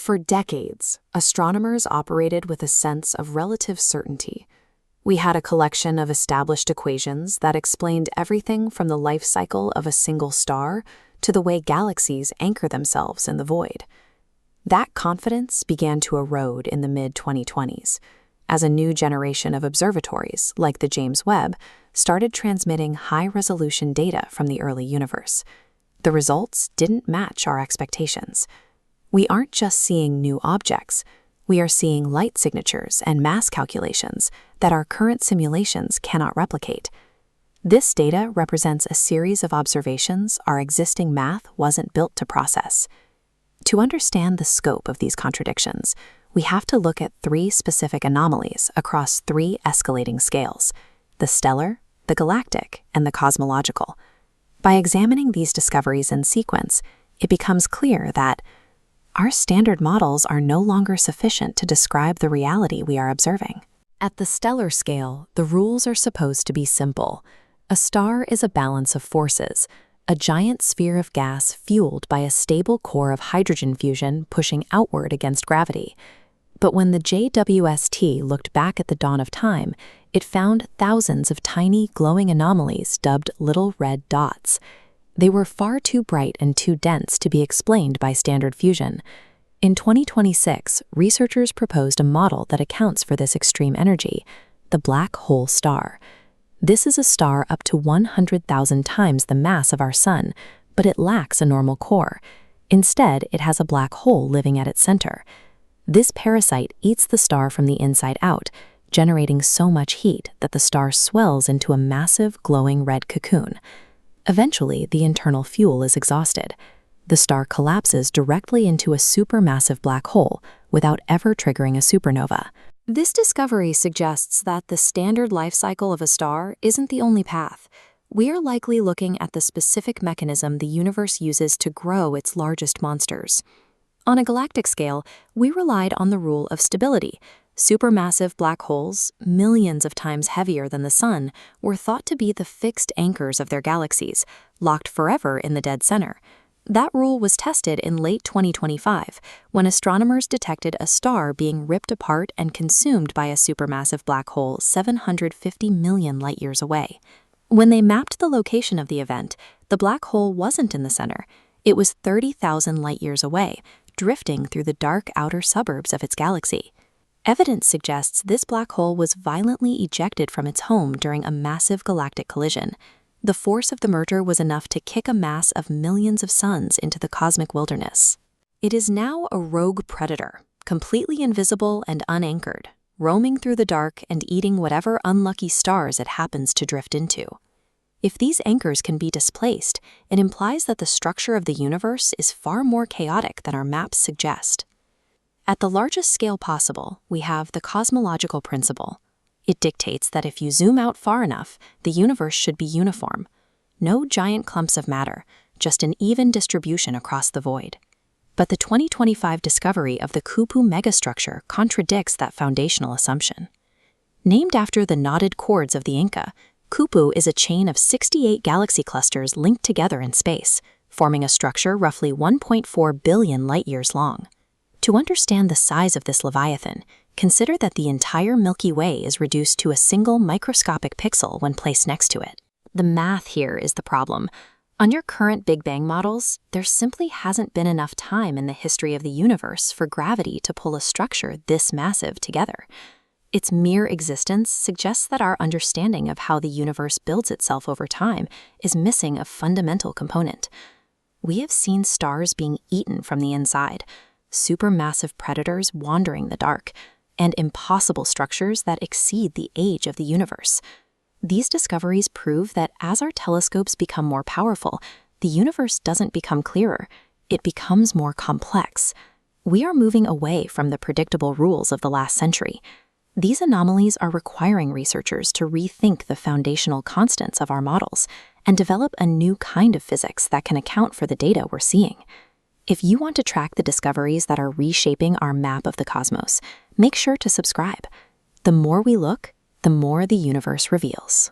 For decades, astronomers operated with a sense of relative certainty. We had a collection of established equations that explained everything from the life cycle of a single star to the way galaxies anchor themselves in the void. That confidence began to erode in the mid-2020s, as a new generation of observatories, like the James Webb, started transmitting high-resolution data from the early universe. The results didn't match our expectations. We aren't just seeing new objects, we are seeing light signatures and mass calculations that our current simulations cannot replicate. This data represents a series of observations our existing math wasn't built to process. To understand the scope of these contradictions, we have to look at three specific anomalies across three escalating scales: the stellar, the galactic, and the cosmological. By examining these discoveries in sequence, it becomes clear that our standard models are no longer sufficient to describe the reality we are observing. At the stellar scale, the rules are supposed to be simple. A star is a balance of forces, a giant sphere of gas fueled by a stable core of hydrogen fusion pushing outward against gravity. But when the JWST looked back at the dawn of time, it found thousands of tiny glowing anomalies dubbed little red dots. They were far too bright and too dense to be explained by standard fusion. In 2026, researchers proposed a model that accounts for this extreme energy, the black hole star. This is a star up to 100,000 times the mass of our Sun, but it lacks a normal core. Instead, it has a black hole living at its center. This parasite eats the star from the inside out, generating so much heat that the star swells into a massive glowing red cocoon. Eventually, the internal fuel is exhausted. The star collapses directly into a supermassive black hole without ever triggering a supernova. This discovery suggests that the standard life cycle of a star isn't the only path. We are likely looking at the specific mechanism the universe uses to grow its largest monsters. On a galactic scale, we relied on the rule of stability. Supermassive black holes, millions of times heavier than the Sun, were thought to be the fixed anchors of their galaxies, locked forever in the dead center. That rule was tested in late 2025, when astronomers detected a star being ripped apart and consumed by a supermassive black hole 750 million light-years away. When they mapped the location of the event, the black hole wasn't in the center. It was 30,000 light-years away, drifting through the dark outer suburbs of its galaxy. Evidence suggests this black hole was violently ejected from its home during a massive galactic collision. The force of the merger was enough to kick a mass of millions of suns into the cosmic wilderness. It is now a rogue predator, completely invisible and unanchored, roaming through the dark and eating whatever unlucky stars it happens to drift into. If these anchors can be displaced, it implies that the structure of the universe is far more chaotic than our maps suggest. At the largest scale possible, we have the cosmological principle. It dictates that if you zoom out far enough, the universe should be uniform. No giant clumps of matter, just an even distribution across the void. But the 2025 discovery of the Quipu Megastructure contradicts that foundational assumption. Named after the knotted cords of the Inca, Quipu is a chain of 68 galaxy clusters linked together in space, forming a structure roughly 1.4 billion light-years long. To understand the size of this leviathan, consider that the entire Milky Way is reduced to a single microscopic pixel when placed next to it. The math here is the problem. On your current Big Bang models, there simply hasn't been enough time in the history of the universe for gravity to pull a structure this massive together. Its mere existence suggests that our understanding of how the universe builds itself over time is missing a fundamental component. We have seen stars being eaten from the inside, supermassive predators wandering the dark, and impossible structures that exceed the age of the universe. These discoveries prove that as our telescopes become more powerful, the universe doesn't become clearer, it becomes more complex. We are moving away from the predictable rules of the last century. These anomalies are requiring researchers to rethink the foundational constants of our models and develop a new kind of physics that can account for the data we're seeing. If you want to track the discoveries that are reshaping our map of the cosmos, make sure to subscribe. The more we look, the more the universe reveals.